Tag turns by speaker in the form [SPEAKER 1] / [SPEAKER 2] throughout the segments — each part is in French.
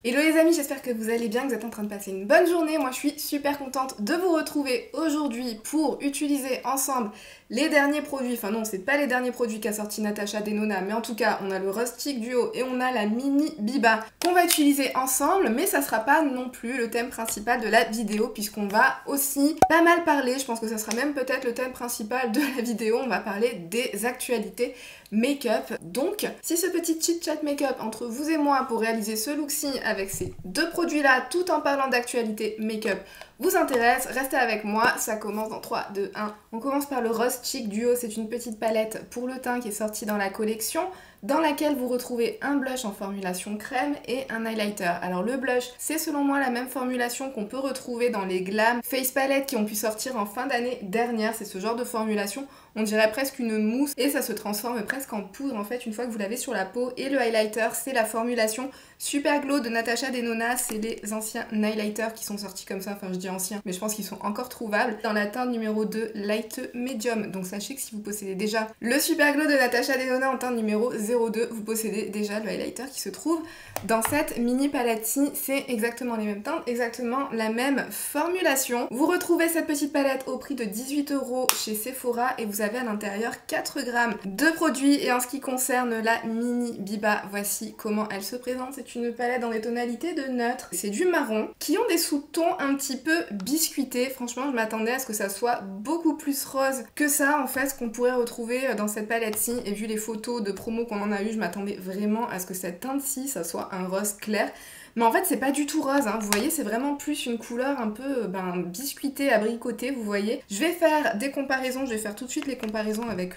[SPEAKER 1] Hello les amis, j'espère que vous allez bien, que vous êtes en train de passer une bonne journée. Moi je suis super contente de vous retrouver aujourd'hui pour utiliser ensemble les derniers produits, enfin non, c'est pas les derniers produits qu'a sorti Natasha Denona, mais en tout cas on a le Rustic Duo et on a la Mini Biba qu'on va utiliser ensemble, mais ça sera pas non plus le thème principal de la vidéo puisqu'on va aussi pas mal parler, je pense que ça sera même peut-être le thème principal de la vidéo, on va parler des actualités make-up. Donc, si ce petit chit-chat make-up entre vous et moi pour réaliser ce look-ci avec ces deux produits-là, tout en parlant d'actualité make-up, vous intéresse, restez avec moi, ça commence dans 3, 2, 1. On commence par le Rustic Duo, c'est une petite palette pour le teint qui est sortie dans la collection, dans laquelle vous retrouvez un blush en formulation crème et un highlighter. Alors le blush, c'est selon moi la même formulation qu'on peut retrouver dans les Glam Face Palette qui ont pu sortir en fin d'année dernière, c'est ce genre de formulation. On dirait presque une mousse et ça se transforme presque en poudre en fait une fois que vous l'avez sur la peau. Et le highlighter, c'est la formulation Super Glow de Natasha Denona, c'est les anciens highlighters qui sont sortis comme ça, enfin je dis anciens, mais je pense qu'ils sont encore trouvables, dans la teinte numéro 2 Light Medium. Donc sachez que si vous possédez déjà le Super Glow de Natasha Denona en teinte numéro 02, vous possédez déjà le highlighter qui se trouve dans cette mini palette-ci. C'est exactement les mêmes teintes, exactement la même formulation. Vous retrouvez cette petite palette au prix de 18 € chez Sephora et vous avez à l'intérieur 4 grammes de produits. Et en ce qui concerne la Mini Biba, voici comment elle se présente. C'est une palette dans des tonalités de neutre. C'est du marron qui ont des sous-tons un petit peu biscuités. Franchement, je m'attendais à ce que ça soit beaucoup plus rose que ça, en fait, ce qu'on pourrait retrouver dans cette palette-ci. Et vu les photos de promo qu'on en a eu, je m'attendais vraiment à ce que cette teinte-ci, ça soit un rose clair. Mais en fait, c'est pas du tout rose, hein. Vous voyez, c'est vraiment plus une couleur un peu biscuitée, abricotée, vous voyez. Je vais faire des comparaisons, je vais faire tout de suite les comparaisons avec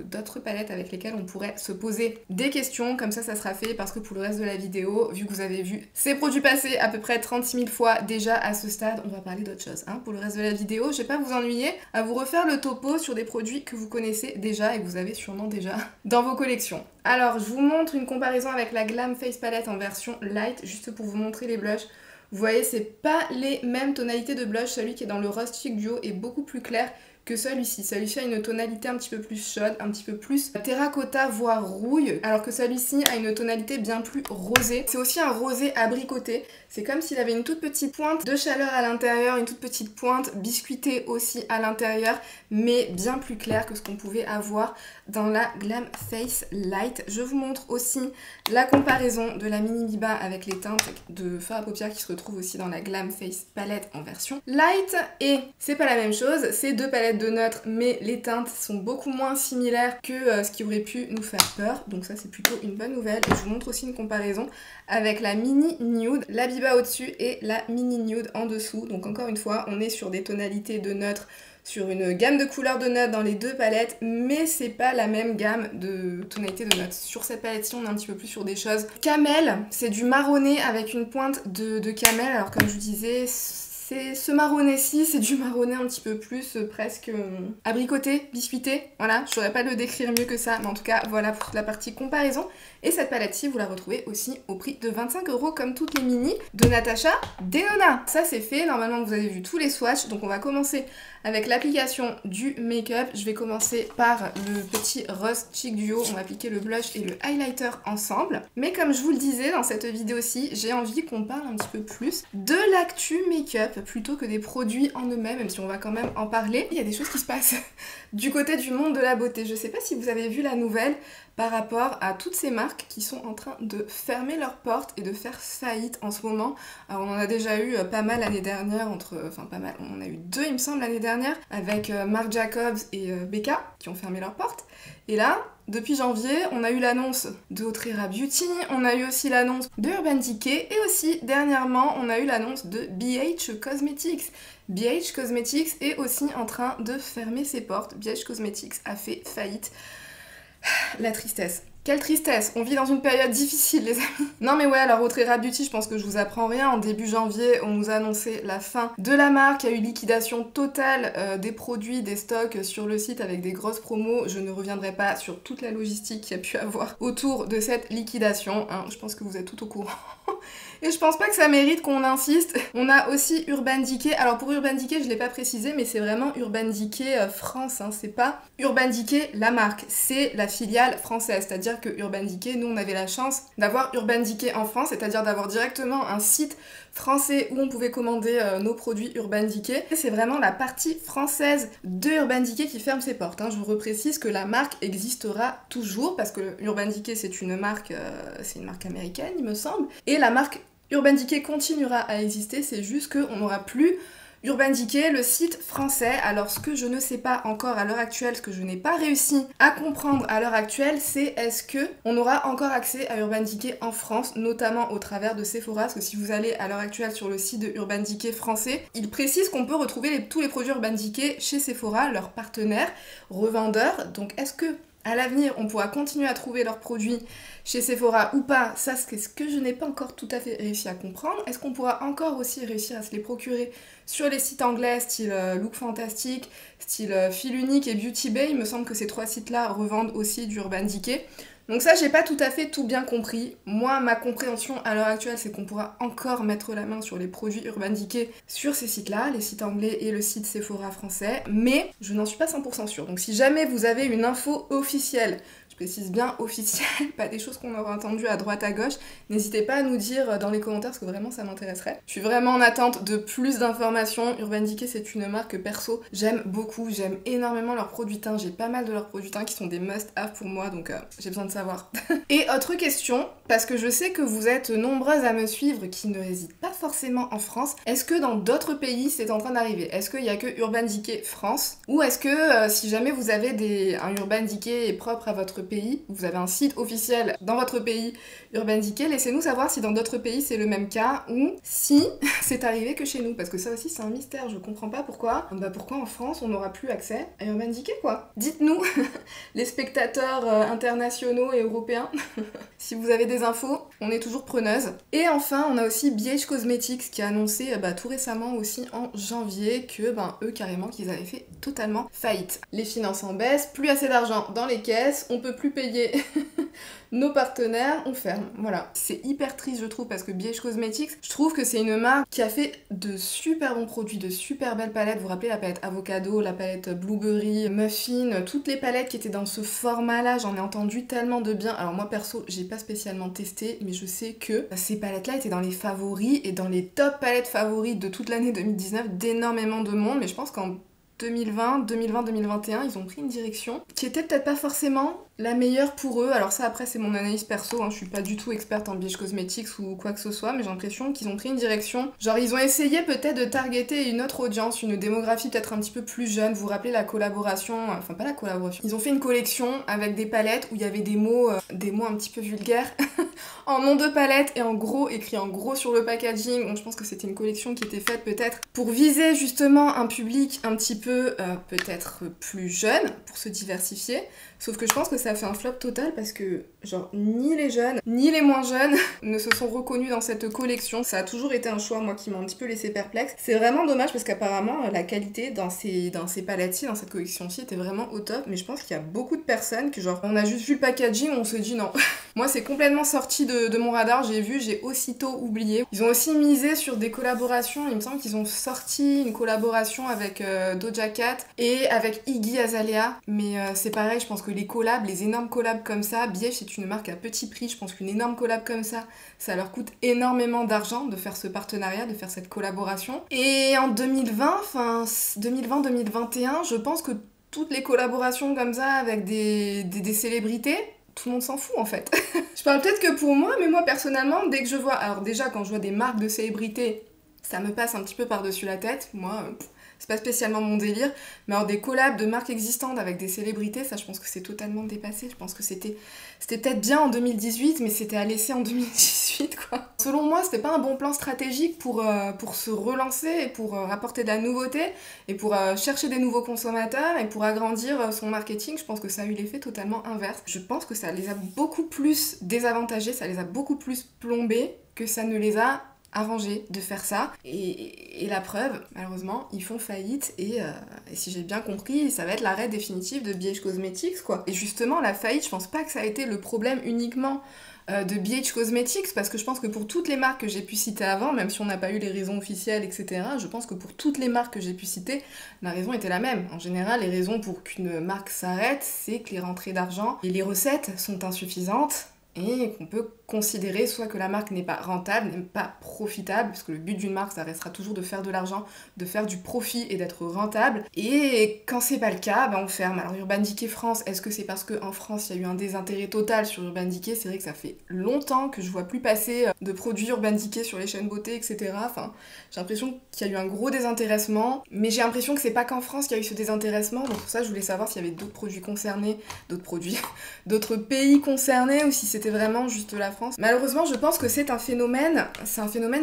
[SPEAKER 1] d'autres palettes avec lesquelles on pourrait se poser des questions. Comme ça sera fait parce que pour le reste de la vidéo, vu que vous avez vu ces produits passer à peu près 36 000 fois déjà à ce stade, on va parler d'autre chose. Hein. Pour le reste de la vidéo, je vais pas vous ennuyer à vous refaire le topo sur des produits que vous connaissez déjà et que vous avez sûrement déjà dans vos collections. Alors, je vous montre une comparaison avec la Glam Face Palette en version light, juste pour vous montrer les blushs. Vous voyez, c'est pas les mêmes tonalités de blush. Celui qui est dans le Rustic Duo est beaucoup plus clair que celui-ci. Celui-ci a une tonalité un petit peu plus chaude, un petit peu plus terracotta, voire rouille, alors que celui-ci a une tonalité bien plus rosée. C'est aussi un rosé abricoté. C'est comme s'il avait une toute petite pointe de chaleur à l'intérieur, une toute petite pointe biscuitée aussi à l'intérieur, mais bien plus clair que ce qu'on pouvait avoir dans la Glam Face Light. Je vous montre aussi la comparaison de la Mini Biba avec les teintes de fard à paupières qui se retrouvent aussi dans la Glam Face Palette en version light. Et c'est pas la même chose, c'est deux palettes de neutre, mais les teintes sont beaucoup moins similaires que ce qui aurait pu nous faire peur. Donc ça, c'est plutôt une bonne nouvelle. Et je vous montre aussi une comparaison avec la Mini Nude, la Biba au-dessus et la Mini Nude en dessous. Donc encore une fois, on est sur des tonalités de neutre, sur une gamme de couleurs de neutre dans les deux palettes, mais c'est pas la même gamme de tonalité de neutre. Sur cette palette-ci, on est un petit peu plus sur des choses camel, c'est du marronné avec une pointe de camel, alors comme je vous disais, c'est ce marronné-ci, c'est du marronné un petit peu plus presque abricoté, biscuité, voilà, je saurais pas le décrire mieux que ça, mais en tout cas, voilà pour la partie comparaison. Et cette palette-ci, vous la retrouvez aussi au prix de 25 € comme toutes les mini de Natasha Denona. Ça c'est fait, normalement vous avez vu tous les swatchs, donc on va commencer avec l'application du make-up. Je vais commencer par le petit Rustic Duo, on va appliquer le blush et le highlighter ensemble. Mais comme je vous le disais dans cette vidéo-ci, j'ai envie qu'on parle un petit peu plus de l'actu make-up plutôt que des produits en eux-mêmes, même si on va quand même en parler. Il y a des choses qui se passent du côté du monde de la beauté. Je sais pas si vous avez vu la nouvelle par rapport à toutes ces marques qui sont en train de fermer leurs portes et de faire faillite en ce moment. Alors on en a déjà eu pas mal l'année dernière, enfin pas mal, on en a eu deux il me semble l'année dernière, avec Marc Jacobs et Becca qui ont fermé leurs portes. Et là, depuis janvier, on a eu l'annonce de Otrera Beauty, on a eu aussi l'annonce de Urban Decay et aussi dernièrement on a eu l'annonce de BH Cosmetics. BH Cosmetics est aussi en train de fermer ses portes. BH Cosmetics a fait faillite. La tristesse. Quelle tristesse, on vit dans une période difficile les amis. Non mais ouais, alors Otrera Beauty, je pense que je vous apprends rien. En début janvier, on nous a annoncé la fin de la marque. Il y a eu liquidation totale des produits, des stocks sur le site avec des grosses promos. Je ne reviendrai pas sur toute la logistique qu'il y a pu avoir autour de cette liquidation. Hein. Je pense que vous êtes tout au courant. Et je pense pas que ça mérite qu'on insiste. On a aussi Urban Decay. Alors pour Urban Decay, je l'ai pas précisé, mais c'est vraiment Urban Decay France, hein. C'est pas Urban Decay la marque, c'est la filiale française. C'est-à-dire que Urban Decay, nous on avait la chance d'avoir Urban Decay en France, c'est-à-dire d'avoir directement un site français où on pouvait commander nos produits Urban Decay. C'est vraiment la partie française de Urban Decay qui ferme ses portes, hein. Je vous reprécise que la marque existera toujours parce que Urban Decay c'est une marque américaine il me semble, et la marque Urban Decay continuera à exister, c'est juste qu'on n'aura plus Urban Decay, le site français. Alors ce que je ne sais pas encore à l'heure actuelle, ce que je n'ai pas réussi à comprendre à l'heure actuelle, c'est est-ce que on aura encore accès à Urban Decay en France, notamment au travers de Sephora, parce que si vous allez à l'heure actuelle sur le site de Urban Decay français, il précise qu'on peut retrouver tous les produits Urban Decay chez Sephora, leur partenaire, revendeur. Donc est-ce que à l'avenir, on pourra continuer à trouver leurs produits chez Sephora ou pas? Ça, c'est ce que je n'ai pas encore tout à fait réussi à comprendre. Est-ce qu'on pourra encore aussi réussir à se les procurer sur les sites anglais, style Look Fantastic, style Feel Unique et Beauty Bay? Il me semble que ces 3 sites-là revendent aussi du Urban Decay. Donc ça, j'ai pas tout à fait tout bien compris. Moi, ma compréhension à l'heure actuelle, c'est qu'on pourra encore mettre la main sur les produits Urban Decay sur ces sites-là, les sites anglais et le site Sephora français, mais je n'en suis pas 100% sûre. Donc si jamais vous avez une info officielle, je précise bien officielle, pas des choses qu'on aura entendues à droite à gauche, n'hésitez pas à nous dire dans les commentaires parce que vraiment ça m'intéresserait. Je suis vraiment en attente de plus d'informations. Urban Decay, c'est une marque que perso j'aime beaucoup, j'aime énormément leurs produits teints, j'ai pas mal de leurs produits teints qui sont des must-have pour moi, donc j'ai besoin de savoir. Et autre question, parce que je sais que vous êtes nombreuses à me suivre qui ne résident pas forcément en France, est-ce que dans d'autres pays c'est en train d'arriver? Est-ce qu'il y a que Urban Decay France? Ou est-ce que si jamais vous avez un Urban Decay propre à votre pays, vous avez un site officiel dans votre pays Urban Decay, laissez-nous savoir si dans d'autres pays c'est le même cas ou si c'est arrivé que chez nous, parce que ça aussi c'est un mystère, je comprends pas pourquoi. Pourquoi en France on n'aura plus accès à Urban Decay quoi? Dites-nous, les spectateurs internationaux et européens, si vous avez des infos, on est toujours preneuses. Et enfin on a aussi BH Cosmetics qui a annoncé tout récemment aussi en janvier que eux carrément qu'ils avaient fait totalement faillite. Les finances en baisse, plus assez d'argent dans les caisses, on peut plus payer nos partenaires, on ferme. Voilà. C'est hyper triste je trouve parce que BH Cosmetics, je trouve que c'est une marque qui a fait de super bons produits, de super belles palettes. Vous vous rappelez la palette avocado, la palette blueberry, muffin, toutes les palettes qui étaient dans ce format là, j'en ai entendu tellement de bien. Alors moi perso, j'ai pas spécialement testé, mais je sais que ces palettes là étaient dans les favoris et dans les top palettes favorites de toute l'année 2019 d'énormément de monde, mais je pense qu'en 2020-2021, ils ont pris une direction qui était peut-être pas forcément la meilleure pour eux. Alors ça après c'est mon analyse perso, hein. Je suis pas du tout experte en BH Cosmetics ou quoi que ce soit, mais j'ai l'impression qu'ils ont pris une direction. Genre ils ont essayé peut-être de targeter une autre audience, une démographie peut-être un petit peu plus jeune. Vous vous rappelez la collaboration, enfin pas la collaboration, ils ont fait une collection avec des palettes où il y avait des mots un petit peu vulgaires en nom de palette et en gros, écrit en gros sur le packaging. Donc je pense que c'était une collection qui était faite peut-être pour viser justement un public un petit peu peut-être plus jeune, pour se diversifier. Sauf que je pense que ça a fait un flop total parce que genre ni les jeunes ni les moins jeunes ne se sont reconnus dans cette collection. Ça a toujours été un choix moi qui m'a un petit peu laissé perplexe. C'est vraiment dommage parce qu'apparemment la qualité dans ces palettes-ci, dans cette collection-ci était vraiment au top, mais je pense qu'il y a beaucoup de personnes que genre on a juste vu le packaging, on se dit non. Moi c'est complètement sorti de mon radar, j'ai aussitôt oublié. Ils ont aussi misé sur des collaborations, il me semble qu'ils ont sorti une collaboration avec Doja Cat et avec Iggy Azalea, mais c'est pareil, je pense que les collabs, les énormes collabs comme ça, BH c'est une marque à petit prix, je pense qu'une énorme collab comme ça leur coûte énormément d'argent de faire ce partenariat, de faire cette collaboration. Et en 2020-2021, je pense que toutes les collaborations comme ça avec des célébrités, tout le monde s'en fout en fait. Je parle peut-être que pour moi, mais moi personnellement, dès que je vois... Alors déjà, quand je vois des marques de célébrités, ça me passe un petit peu par-dessus la tête. Moi, c'est pas spécialement mon délire. Mais alors des collabs de marques existantes avec des célébrités, ça je pense que c'est totalement dépassé. Je pense que c'était peut-être bien en 2018, mais c'était à laisser en 2018 quoi. Selon moi, c'était pas un bon plan stratégique pour se relancer et pour apporter de la nouveauté et pour chercher des nouveaux consommateurs et pour agrandir son marketing. Je pense que ça a eu l'effet totalement inverse. Je pense que ça les a beaucoup plus désavantagés, ça les a beaucoup plus plombés que ça ne les a arrangé de faire ça, et la preuve, malheureusement, ils font faillite, et si j'ai bien compris, ça va être l'arrêt définitif de BH Cosmetics, quoi. Et justement, la faillite, je pense pas que ça a été le problème uniquement de BH Cosmetics, parce que je pense que pour toutes les marques que j'ai pu citer avant, même si on n'a pas eu les raisons officielles, etc., je pense que pour toutes les marques que j'ai pu citer, la raison était la même. En général, les raisons pour qu'une marque s'arrête, c'est que les rentrées d'argent et les recettes sont insuffisantes, et qu'on peut considérer soit que la marque n'est pas rentable, n'est pas profitable, parce que le but d'une marque, ça restera toujours de faire de l'argent, de faire du profit et d'être rentable. Et quand c'est pas le cas, on ferme. Alors Urban Decay France, est-ce que c'est parce qu'en France, il y a eu un désintérêt total sur Urban Decay? C'est vrai que ça fait longtemps que je vois plus passer de produits Urban Decay sur les chaînes beauté, etc. Enfin, j'ai l'impression qu'il y a eu un gros désintéressement, mais j'ai l'impression que c'est pas qu'en France qu'il y a eu ce désintéressement, donc pour ça, je voulais savoir s'il y avait d'autres produits concernés, d'autres pays concernés, ou si c'était vraiment juste la France. Malheureusement, je pense que c'est un phénomène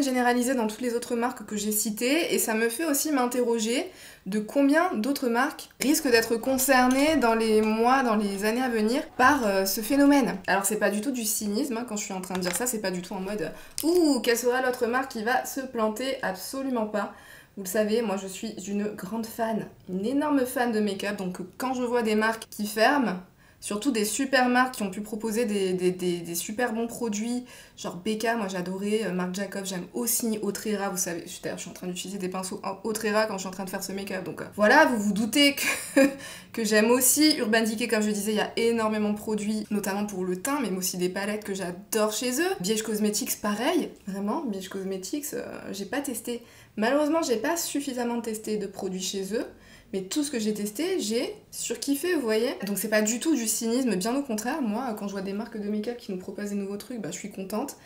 [SPEAKER 1] généralisé dans toutes les autres marques que j'ai citées, et ça me fait aussi m'interroger de combien d'autres marques risquent d'être concernées dans les mois, dans les années à venir par ce phénomène. Alors c'est pas du tout du cynisme, quand je suis en train de dire ça, c'est pas du tout en mode « Ouh, quelle sera l'autre marque qui va se planter ?» Absolument pas. Vous le savez, moi je suis une grande fan, une énorme fan de make-up, donc quand je vois des marques qui ferment, surtout des super marques qui ont pu proposer des super bons produits, genre Becca, moi j'adorais, Marc Jacobs, j'aime aussi Autrera, vous savez, d'ailleurs je suis en train d'utiliser des pinceaux en Autrera quand je suis en train de faire ce make-up, donc voilà, vous vous doutez que j'aime aussi. Urban Decay, comme je disais, il y a énormément de produits, notamment pour le teint, mais aussi des palettes que j'adore chez eux. BH Cosmetics, pareil, vraiment, BH Cosmetics, j'ai pas testé. Malheureusement, j'ai pas suffisamment testé de produits chez eux, mais tout ce que j'ai testé, j'ai surkiffé, vous voyez. Donc c'est pas du tout du cynisme, bien au contraire. Moi, quand je vois des marques de make-up qui nous proposent des nouveaux trucs, je suis contente.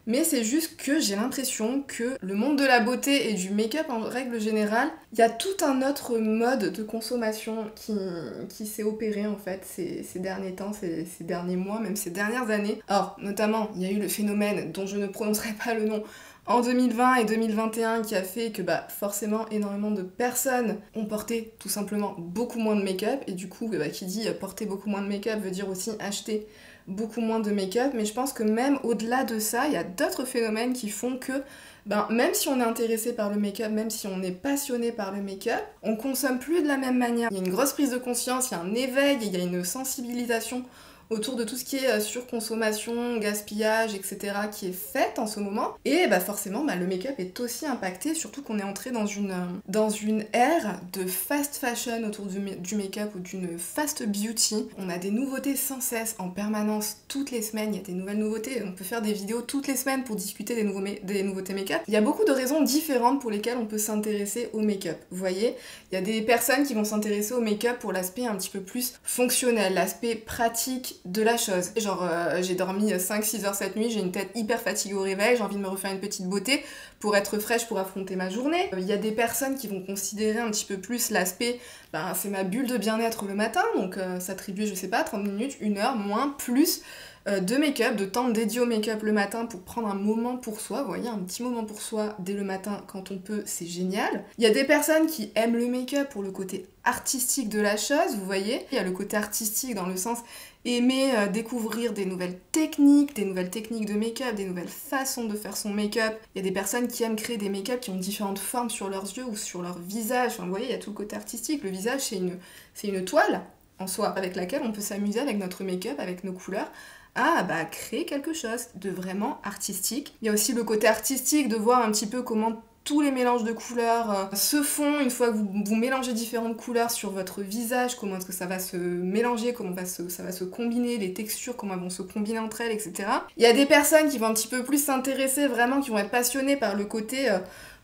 [SPEAKER 1] Mais c'est juste que j'ai l'impression que le monde de la beauté et du make-up en règle générale, il y a tout un autre mode de consommation qui s'est opéré en fait ces derniers temps, ces derniers mois, même ces dernières années. Or, notamment, il y a eu le phénomène dont je ne prononcerai pas le nom, en 2020 et 2021 qui a fait que forcément énormément de personnes ont porté tout simplement beaucoup moins de make-up, et du coup qui dit porter beaucoup moins de make-up veut dire aussi acheter beaucoup moins de make-up. Mais je pense que même au-delà de ça, il y a d'autres phénomènes qui font que même si on est intéressé par le make-up, même si on est passionné par le make-up, on consomme plus de la même manière. Il y a une grosse prise de conscience, il y a un éveil, il y a une sensibilisation autour de tout ce qui est surconsommation, gaspillage, etc. qui est faite en ce moment. Et forcément, le make-up est aussi impacté, surtout qu'on est entré dans une ère de fast fashion autour du make-up, ou d'une fast beauty. On a des nouveautés sans cesse, en permanence, toutes les semaines, il y a des nouvelles nouveautés. On peut faire des vidéos toutes les semaines pour discuter des nouveautés make-up. Il y a beaucoup de raisons différentes pour lesquelles on peut s'intéresser au make-up. Vous voyez, il y a des personnes qui vont s'intéresser au make-up pour l'aspect un petit peu plus fonctionnel, l'aspect pratique de la chose. Genre, j'ai dormi 5-6 heures cette nuit, j'ai une tête hyper fatiguée au réveil, j'ai envie de me refaire une petite beauté pour être fraîche pour affronter ma journée. Il y a des personnes qui vont considérer un petit peu plus l'aspect, c'est ma bulle de bien-être le matin, donc s'attribuer, je sais pas, 30 minutes, 1 heure, moins, plus de make-up, de temps dédié au make-up le matin pour prendre un moment pour soi. Vous voyez, un petit moment pour soi dès le matin quand on peut, c'est génial. Il y a des personnes qui aiment le make-up pour le côté artistique de la chose, vous voyez. Il y a le côté artistique dans le sens aimer découvrir des nouvelles techniques de make-up, des nouvelles façons de faire son make-up. Il y a des personnes qui aiment créer des make-up qui ont différentes formes sur leurs yeux ou sur leur visage. Enfin, vous voyez, il y a tout le côté artistique. Le visage, c'est une toile en soi avec laquelle on peut s'amuser avec notre make-up, avec nos couleurs, à créer quelque chose de vraiment artistique. Il y a aussi le côté artistique de voir un petit peu comment tous les mélanges de couleurs se font une fois que vous mélangez différentes couleurs sur votre visage, comment est-ce que ça va se mélanger, comment ça va se combiner, les textures, comment elles vont se combiner entre elles, etc. Il y a des personnes qui vont un petit peu plus s'intéresser vraiment, qui vont être passionnées par le côté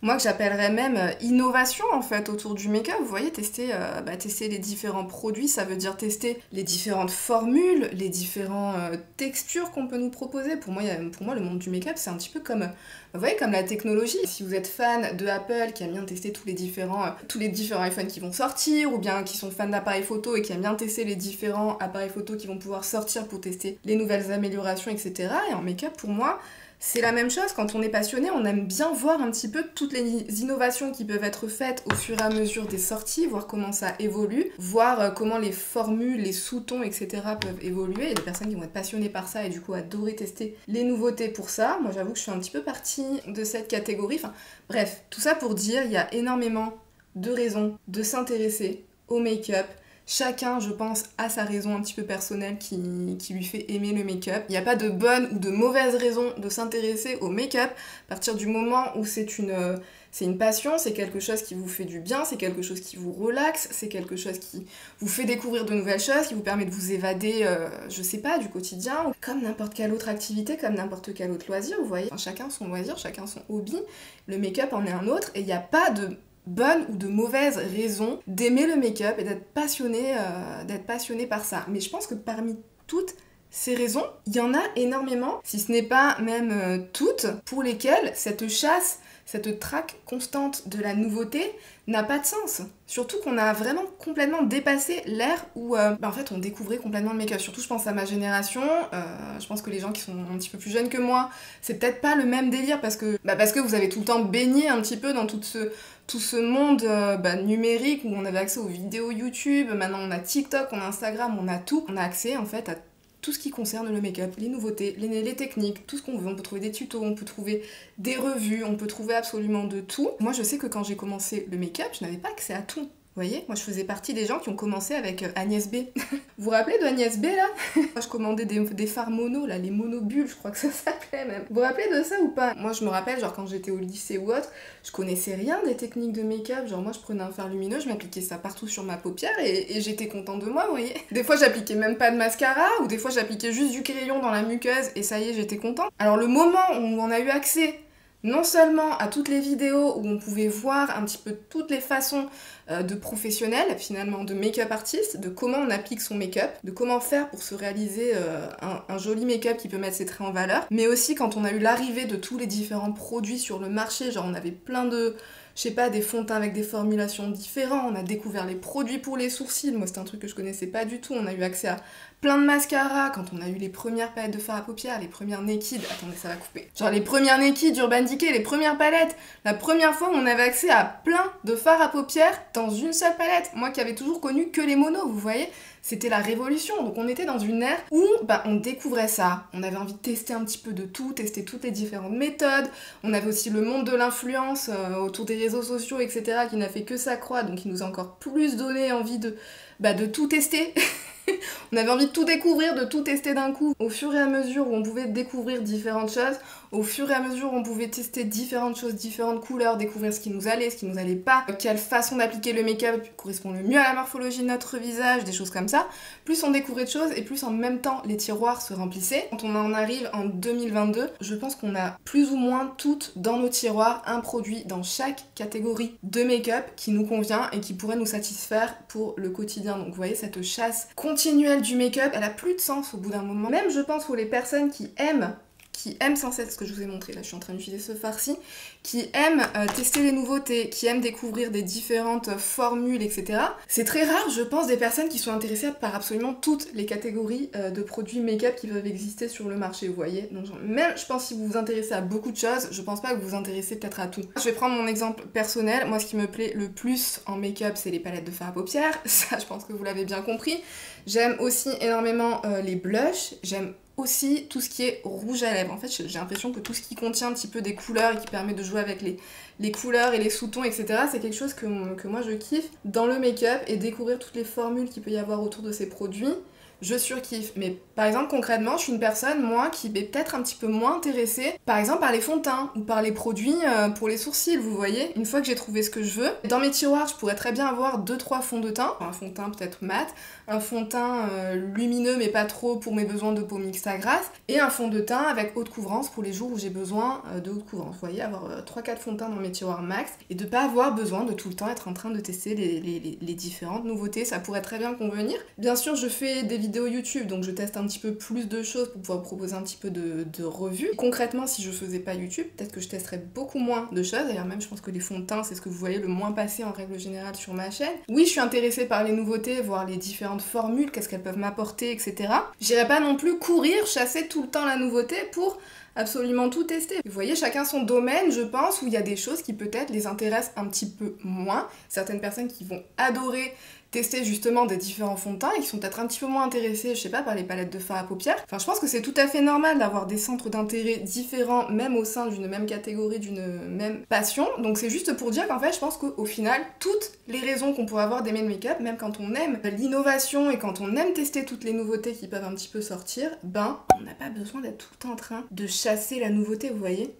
[SPEAKER 1] moi que j'appellerais même innovation en fait autour du make-up. Vous voyez, tester les différents produits, ça veut dire tester les différentes formules, les différentes textures qu'on peut nous proposer. Pour moi, le monde du make-up, c'est un petit peu comme, vous voyez, comme la technologie. Si vous êtes fan de Apple, qui aime bien tester tous les différents iPhones qui vont sortir, ou bien qui sont fans d'appareils photo et qui aiment bien tester les différents appareils photo qui vont pouvoir sortir pour tester les nouvelles améliorations, etc. Et en make-up, pour moi, c'est la même chose. Quand on est passionné, on aime bien voir un petit peu toutes les innovations qui peuvent être faites au fur et à mesure des sorties, voir comment ça évolue, voir comment les formules, les sous-tons, etc. peuvent évoluer. Il y a des personnes qui vont être passionnées par ça et du coup adorer tester les nouveautés pour ça. Moi, j'avoue que je suis un petit peu partie de cette catégorie. Enfin, bref, tout ça pour dire, il y a énormément de raisons de s'intéresser au make-up. Chacun, je pense, a sa raison un petit peu personnelle qui lui fait aimer le make-up. Il n'y a pas de bonne ou de mauvaise raison de s'intéresser au make-up à partir du moment où c'est une passion, c'est quelque chose qui vous fait du bien, c'est quelque chose qui vous relaxe, c'est quelque chose qui vous fait découvrir de nouvelles choses, qui vous permet de vous évader, je sais pas, du quotidien, comme n'importe quelle autre activité, comme n'importe quel autre loisir, vous voyez. Enfin, chacun son loisir, chacun son hobby, le make-up en est un autre, et il n'y a pas de bonne ou de mauvaise raison d'aimer le make-up et d'être passionné par ça. Mais je pense que parmi toutes ces raisons, il y en a énormément, si ce n'est pas même toutes, pour lesquelles cette chasse, cette traque constante de la nouveauté n'a pas de sens. Surtout qu'on a vraiment complètement dépassé l'ère où en fait on découvrait complètement le make-up. Surtout je pense à ma génération, je pense que les gens qui sont un petit peu plus jeunes que moi, c'est peut-être pas le même délire parce que vous avez tout le temps baigné un petit peu dans tout ce monde numérique où on avait accès aux vidéos YouTube, maintenant on a TikTok, on a Instagram, on a tout. On a accès en fait à tout ce qui concerne le make-up, les nouveautés, les techniques, tout ce qu'on veut. On peut trouver des tutos, on peut trouver des revues, on peut trouver absolument de tout. Moi je sais que quand j'ai commencé le make-up, je n'avais pas accès à tout. Vous voyez, moi je faisais partie des gens qui ont commencé avec Agnès B. Vous vous rappelez de Agnès B là? Moi je commandais des fards mono, là, les monobulles, je crois que ça s'appelait même. Vous vous rappelez de ça ou pas? Moi je me rappelle, genre quand j'étais au lycée ou autre, je connaissais rien des techniques de make-up. Genre moi je prenais un fard lumineux, je m'appliquais ça partout sur ma paupière et j'étais contente de moi, vous voyez. Des fois j'appliquais même pas de mascara, ou des fois j'appliquais juste du crayon dans la muqueuse et ça y est, j'étais contente. Alors le moment où on a eu accès non seulement à toutes les vidéos où on pouvait voir un petit peu toutes les façons de professionnels, finalement, de make-up artistes, de comment on applique son make-up, de comment faire pour se réaliser un joli make-up qui peut mettre ses traits en valeur, mais aussi quand on a eu l'arrivée de tous les différents produits sur le marché, genre on avait plein de, je sais pas, des fonds de teint avec des formulations différentes, on a découvert les produits pour les sourcils, moi c'est un truc que je connaissais pas du tout, on a eu accès à plein de mascaras, quand on a eu les premières palettes de fard à paupières, les premières Naked, attendez ça va couper, genre les premières Naked d'Urban Decay, les premières palettes, la première fois où on avait accès à plein de fards à paupières dans une seule palette, moi qui avais toujours connu que les monos, vous voyez, c'était la révolution, donc on était dans une ère où on découvrait ça, on avait envie de tester un petit peu de tout, tester toutes les différentes méthodes, on avait aussi le monde de l'influence autour des réseaux sociaux, etc., qui n'a fait que s'accroître, donc qui nous a encore plus donné envie de tout tester. On avait envie de tout découvrir, de tout tester d'un coup. Au fur et à mesure où on pouvait découvrir différentes choses, au fur et à mesure où on pouvait tester différentes choses, différentes couleurs, découvrir ce qui nous allait, ce qui nous allait pas, quelle façon d'appliquer le make-up correspond le mieux à la morphologie de notre visage, des choses comme ça, plus on découvrait de choses et plus en même temps les tiroirs se remplissaient. Quand on en arrive en 2022, je pense qu'on a plus ou moins toutes dans nos tiroirs un produit dans chaque catégorie de make-up qui nous convient et qui pourrait nous satisfaire pour le quotidien. Donc vous voyez, cette chasse continuelle du make-up, elle a plus de sens au bout d'un moment. Même je pense pour les personnes qui aiment sans cesse, ce que je vous ai montré, là je suis en train d'utiliser ce fard-ci, qui aiment tester les nouveautés, qui aiment découvrir des différentes formules, etc. C'est très rare, je pense, des personnes qui sont intéressées par absolument toutes les catégories de produits make-up qui peuvent exister sur le marché, vous voyez. Donc même, je pense, si vous vous intéressez à beaucoup de choses, je pense pas que vous vous intéressez peut-être à tout. Je vais prendre mon exemple personnel, moi ce qui me plaît le plus en make-up, c'est les palettes de fard à paupières, ça je pense que vous l'avez bien compris. J'aime aussi énormément les blushs, j'aime aussi tout ce qui est rouge à lèvres. En fait, j'ai l'impression que tout ce qui contient un petit peu des couleurs et qui permet de jouer avec les couleurs et les sous-tons, etc., c'est quelque chose que moi je kiffe dans le make-up, et découvrir toutes les formules qu'il peut y avoir autour de ces produits. Je surkiffe. Mais par exemple, concrètement, je suis une personne, moi, qui est peut-être un petit peu moins intéressée, par exemple, par les fonds de teint ou par les produits pour les sourcils, vous voyez. Une fois que j'ai trouvé ce que je veux, dans mes tiroirs, je pourrais très bien avoir 2-3 fonds de teint. Un fond de teint peut-être mat, un fond de teint lumineux mais pas trop pour mes besoins de peau mixte à grasse, et un fond de teint avec haute couvrance pour les jours où j'ai besoin de haute couvrance. Vous voyez, avoir 3-4 fonds de teint dans mes tiroirs max, et de pas avoir besoin de tout le temps être en train de tester les différentes nouveautés, ça pourrait très bien convenir. Bien sûr, je fais des vidéos YouTube, donc je teste un petit peu plus de choses pour pouvoir proposer un petit peu de revues. Concrètement, si je faisais pas YouTube, peut-être que je testerais beaucoup moins de choses. D'ailleurs, même je pense que les fonds de teint, c'est ce que vous voyez le moins passer en règle générale sur ma chaîne. Oui, je suis intéressée par les nouveautés, voir les différentes formules, qu'est-ce qu'elles peuvent m'apporter, etc. J'irai pas non plus courir, chasser tout le temps la nouveauté pour absolument tout tester. Vous voyez, chacun son domaine, je pense, où il y a des choses qui peut-être les intéressent un petit peu moins. Certaines personnes qui vont adorer tester justement des différents fonds de teint et qui sont peut-être un petit peu moins intéressés, je sais pas, par les palettes de fard à paupières. Enfin, je pense que c'est tout à fait normal d'avoir des centres d'intérêt différents, même au sein d'une même catégorie, d'une même passion. Donc c'est juste pour dire qu'en fait, je pense qu'au final, toutes les raisons qu'on pourrait avoir d'aimer le make-up, même quand on aime l'innovation et quand on aime tester toutes les nouveautés qui peuvent un petit peu sortir, ben, on n'a pas besoin d'être tout le temps en train de chasser la nouveauté, vous voyez.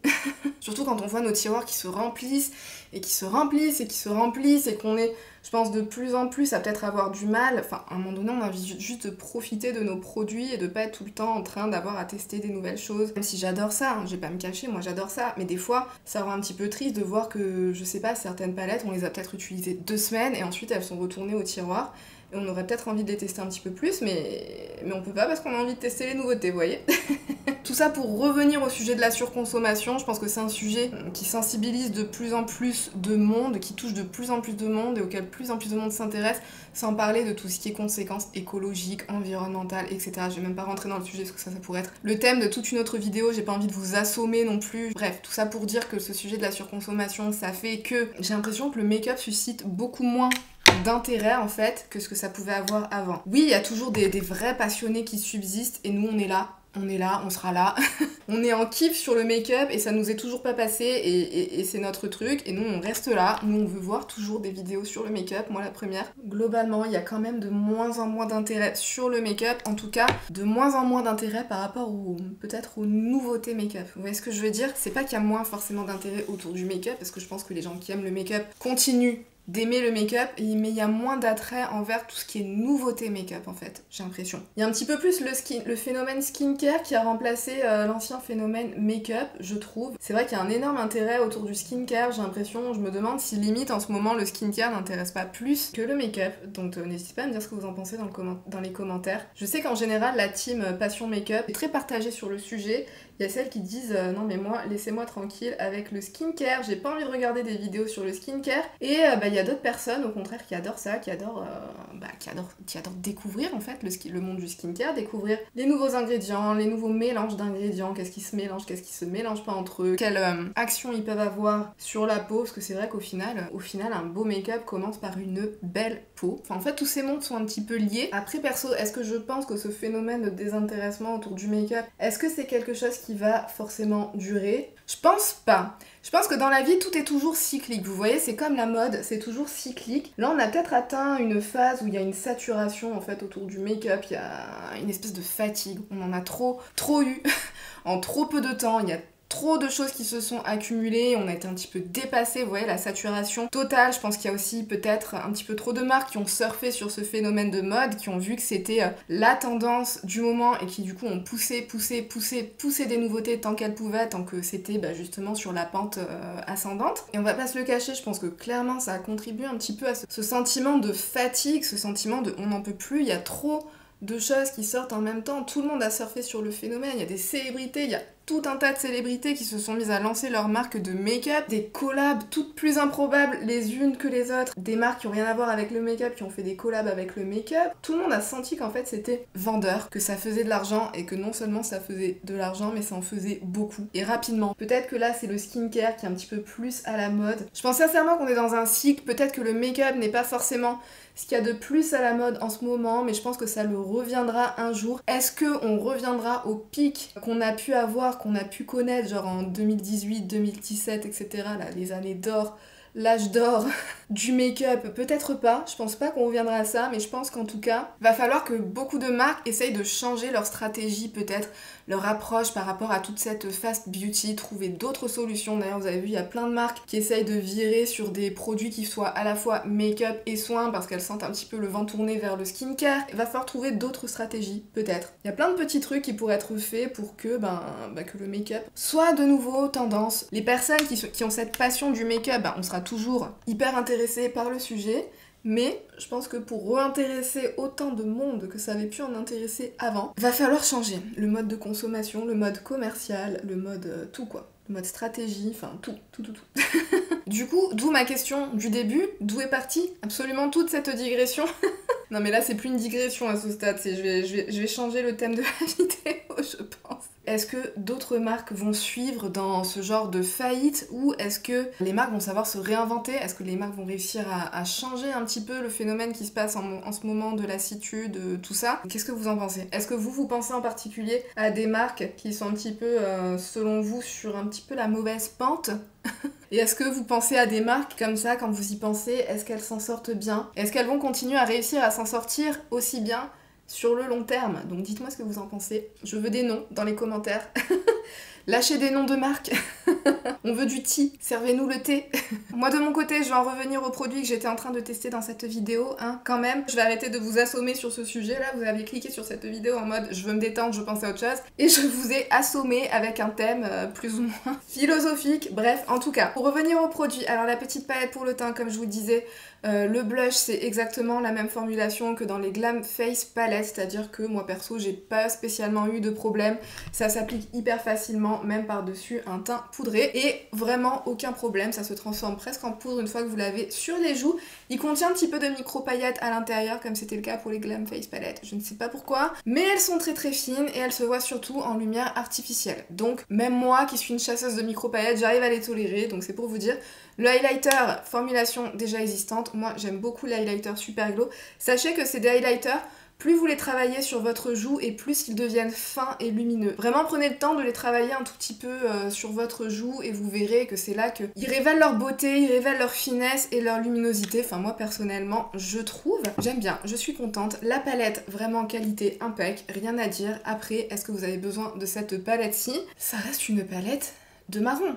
[SPEAKER 1] Surtout quand on voit nos tiroirs qui se remplissent et qui se remplissent et qui se remplissent et qu'on est, je pense, de plus en plus à peut-être avoir du mal. Enfin, à un moment donné, on a envie juste de profiter de nos produits et de pas être tout le temps en train d'avoir à tester des nouvelles choses. Même si j'adore ça, hein, je vais pas me cacher, moi j'adore ça. Mais des fois, ça rend un petit peu triste de voir que, je sais pas, certaines palettes, on les a peut-être utilisées 2 semaines et ensuite elles sont retournées au tiroir. Et on aurait peut-être envie de les tester un petit peu plus, mais on peut pas parce qu'on a envie de tester les nouveautés, vous voyez. Tout ça pour revenir au sujet de la surconsommation, je pense que c'est un sujet qui sensibilise de plus en plus de monde, qui touche de plus en plus de monde et auquel plus en plus de monde s'intéresse, sans parler de tout ce qui est conséquences écologiques, environnementales, etc. Je vais même pas rentrer dans le sujet parce que ça pourrait être le thème de toute une autre vidéo, j'ai pas envie de vous assommer non plus. Bref, tout ça pour dire que ce sujet de la surconsommation, ça fait que j'ai l'impression que le make-up suscite beaucoup moins d'intérêt en fait que ce que ça pouvait avoir avant. Oui, il y a toujours des vrais passionnés qui subsistent et nous on est là, on sera là. On est en kiff sur le make-up et ça nous est toujours pas passé et c'est notre truc et nous on reste là, nous on veut voir toujours des vidéos sur le make-up, moi la première. Globalement, il y a quand même de moins en moins d'intérêt sur le make-up, en tout cas de moins en moins d'intérêt par rapport peut-être aux nouveautés make-up. Vous voyez ce que je veux dire? C'est pas qu'il y a moins forcément d'intérêt autour du make-up parce que je pense que les gens qui aiment le make-up continuent d'aimer le make-up, mais il y a moins d'attrait envers tout ce qui est nouveauté make-up en fait, j'ai l'impression. Il y a un petit peu plus le phénomène skincare qui a remplacé l'ancien phénomène make-up, je trouve. C'est vrai qu'il y a un énorme intérêt autour du skincare, j'ai l'impression, je me demande si limite en ce moment le skincare n'intéresse pas plus que le make-up, donc n'hésitez pas à me dire ce que vous en pensez dans les commentaires. Je sais qu'en général la team passion make-up est très partagée sur le sujet. Il y a celles qui disent non mais moi laissez-moi tranquille avec le skincare, j'ai pas envie de regarder des vidéos sur le skincare. Et il y a d'autres personnes au contraire qui adorent ça, qui adorent découvrir en fait le monde du skincare, découvrir les nouveaux ingrédients, les nouveaux mélanges d'ingrédients, qu'est-ce qui se mélange, qu'est-ce qui se mélange pas entre eux, quelles actions ils peuvent avoir sur la peau, parce que c'est vrai qu'au final un beau make-up commence par une belle peau. Enfin en fait tous ces mondes sont un petit peu liés. Après perso, est-ce que je pense que ce phénomène de désintéressement autour du make-up, est-ce que c'est quelque chose qui va forcément durer? Je pense pas. Je pense que dans la vie, tout est toujours cyclique. Vous voyez, c'est comme la mode, c'est toujours cyclique. Là, on a peut-être atteint une phase où il y a une saturation en fait autour du make-up. Il y a une espèce de fatigue. On en a trop eu en trop peu de temps. Il y a trop de choses qui se sont accumulées, on a été un petit peu dépassé, vous voyez, la saturation totale. Je pense qu'il y a aussi peut-être un petit peu trop de marques qui ont surfé sur ce phénomène de mode, qui ont vu que c'était la tendance du moment et qui du coup ont poussé des nouveautés tant qu'elles pouvaient, tant que c'était justement sur la pente ascendante. Et on va pas se le cacher, je pense que clairement ça a contribué un petit peu à ce sentiment de fatigue, ce sentiment de on n'en peut plus, il y a trop de choses qui sortent en même temps, tout le monde a surfé sur le phénomène, il y a des célébrités, il y a tout un tas de célébrités qui se sont mises à lancer leur marque de make-up, des collabs toutes plus improbables les unes que les autres, des marques qui ont rien à voir avec le make-up, qui ont fait des collabs avec le make-up. Tout le monde a senti qu'en fait c'était vendeur, que ça faisait de l'argent et que non seulement ça faisait de l'argent, mais ça en faisait beaucoup et rapidement. Peut-être que là c'est le skincare qui est un petit peu plus à la mode. Je pense sincèrement qu'on est dans un cycle, peut-être que le make-up n'est pas forcément ce qu'il y a de plus à la mode en ce moment, mais je pense que ça le reviendra un jour. Est-ce qu'on reviendra au pic qu'on a pu avoir, qu'on a pu connaître, genre en 2018, 2017, etc., là, les années d'or, l'âge d'or du make-up? Peut-être pas, je pense pas qu'on reviendra à ça, mais je pense qu'en tout cas, va falloir que beaucoup de marques essayent de changer leur stratégie, peut-être leur approche par rapport à toute cette fast beauty, trouver d'autres solutions. D'ailleurs, vous avez vu, il y a plein de marques qui essayent de virer sur des produits qui soient à la fois make-up et soins parce qu'elles sentent un petit peu le vent tourner vers le skincare. Il va falloir trouver d'autres stratégies, peut-être. Il y a plein de petits trucs qui pourraient être faits pour que, que le make-up soit de nouveau tendance. Les personnes qui ont cette passion du make-up, on sera toujours hyper intéressés par le sujet. Mais je pense que pour réintéresser autant de monde que ça avait pu en intéresser avant, va falloir changer le mode de consommation, le mode commercial, le mode tout quoi. Le mode stratégie, enfin tout. Du coup, d'où ma question du début, d'où est partie absolument toute cette digression. Non mais là c'est plus une digression à ce stade, je vais changer le thème de la vidéo je pense. Est-ce que d'autres marques vont suivre dans ce genre de faillite ou est-ce que les marques vont savoir se réinventer? Est-ce que les marques vont réussir à changer un petit peu le phénomène qui se passe en ce moment de lassitude, tout ça? Qu'est-ce que vous en pensez? Est-ce que vous pensez en particulier à des marques qui sont un petit peu, selon vous, sur un petit peu la mauvaise pente? Et est-ce que vous pensez à des marques comme ça, quand vous y pensez, est-ce qu'elles s'en sortent bien? Est-ce qu'elles vont continuer à réussir à s'en sortir aussi bien sur le long terme? Donc dites-moi ce que vous en pensez. Je veux des noms dans les commentaires. Lâchez des noms de marques. On veut du thé, servez-nous le thé. Moi de mon côté, je vais en revenir aux produits que j'étais en train de tester dans cette vidéo, quand même. Je vais arrêter de vous assommer sur ce sujet là, vous avez cliqué sur cette vidéo en mode je veux me détendre, je pense à autre chose. Et je vous ai assommé avec un thème plus ou moins philosophique. Bref, en tout cas, pour revenir aux produits, alors la petite palette pour le teint, comme je vous disais, le blush c'est exactement la même formulation que dans les Glam Face Palette, c'est-à-dire que moi perso j'ai pas spécialement eu de problème, ça s'applique hyper facilement, même par-dessus un teint poudré, et vraiment aucun problème, ça se transforme presque en poudre une fois que vous l'avez sur les joues. Il contient un petit peu de micro paillettes à l'intérieur, comme c'était le cas pour les Glam Face Palette, je ne sais pas pourquoi, mais elles sont très très fines et elles se voient surtout en lumière artificielle. Donc même moi qui suis une chasseuse de micro paillettes, j'arrive à les tolérer, donc c'est pour vous dire. Le highlighter, formulation déjà existante, moi j'aime beaucoup les highlighters Super Glow. Sachez que c'est des highlighters, plus vous les travaillez sur votre joue et plus ils deviennent fins et lumineux. Vraiment prenez le temps de les travailler un tout petit peu sur votre joue et vous verrez que c'est là qu'ils révèlent leur beauté, ils révèlent leur finesse et leur luminosité. Enfin moi personnellement je trouve, j'aime bien, je suis contente. La palette vraiment qualité impec, rien à dire. Après est-ce que vous avez besoin de cette palette-ci? Ça reste une palette de marron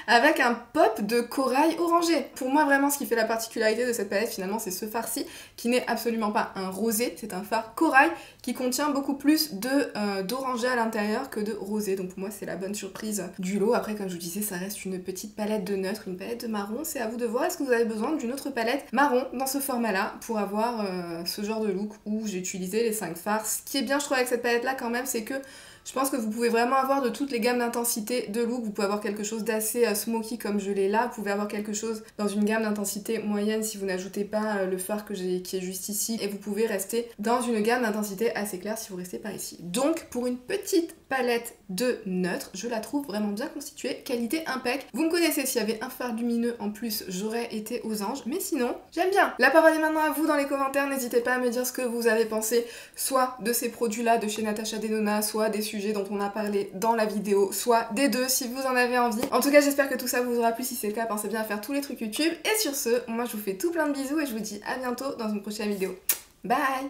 [SPEAKER 1] avec un pop de corail orangé. Pour moi vraiment ce qui fait la particularité de cette palette finalement c'est ce fard-ci qui n'est absolument pas un rosé, c'est un fard corail qui contient beaucoup plus d'orangé à l'intérieur que de rosé, donc pour moi c'est la bonne surprise du lot. Après comme je vous disais ça reste une petite palette de neutre, une palette de marron, c'est à vous de voir. Est-ce que vous avez besoin d'une autre palette marron dans ce format là pour avoir ce genre de look où j'ai utilisé les 5 fards. Ce qui est bien je trouve avec cette palette là quand même c'est que je pense que vous pouvez vraiment avoir de toutes les gammes d'intensité de look. Vous pouvez avoir quelque chose d'assez smoky comme je l'ai là. Vous pouvez avoir quelque chose dans une gamme d'intensité moyenne si vous n'ajoutez pas le fard qui est juste ici. Et vous pouvez rester dans une gamme d'intensité assez claire si vous restez par ici. Donc pour une petite palette de neutre, je la trouve vraiment bien constituée, qualité impec. Vous me connaissez, s'il y avait un fard lumineux en plus, j'aurais été aux anges, mais sinon, j'aime bien. La parole est maintenant à vous dans les commentaires, n'hésitez pas à me dire ce que vous avez pensé, soit de ces produits-là de chez Natasha Denona, soit des sujets dont on a parlé dans la vidéo, soit des deux si vous en avez envie. En tout cas, j'espère que tout ça vous aura plu, si c'est le cas, pensez bien à faire tous les trucs YouTube, et sur ce, moi je vous fais tout plein de bisous et je vous dis à bientôt dans une prochaine vidéo. Bye!